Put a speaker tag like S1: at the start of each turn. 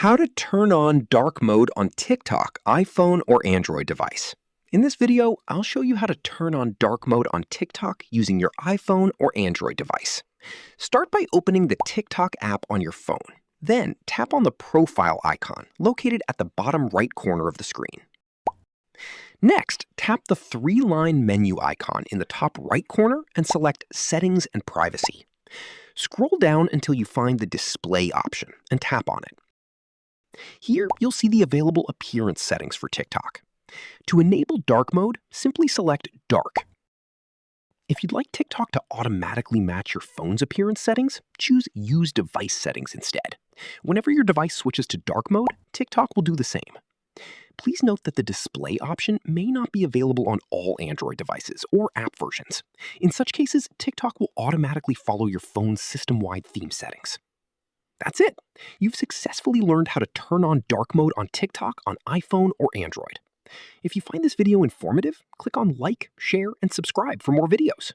S1: How to turn on dark mode on TikTok, iPhone, or Android device. In this video, I'll show you how to turn on dark mode on TikTok using your iPhone or Android device. Start by opening the TikTok app on your phone. Then tap on the profile icon located at the bottom right corner of the screen. Next, tap the three-line menu icon in the top right corner and select Settings and Privacy. Scroll down until you find the Display option and tap on it. Here, you'll see the available appearance settings for TikTok. To enable dark mode, simply select Dark. If you'd like TikTok to automatically match your phone's appearance settings, choose Use Device Settings instead. Whenever your device switches to dark mode, TikTok will do the same. Please note that the display option may not be available on all Android devices or app versions. In such cases, TikTok will automatically follow your phone's system-wide theme settings. That's it. You've successfully learned how to turn on dark mode on TikTok on iPhone or Android. If you find this video informative, click on like, share, and subscribe for more videos.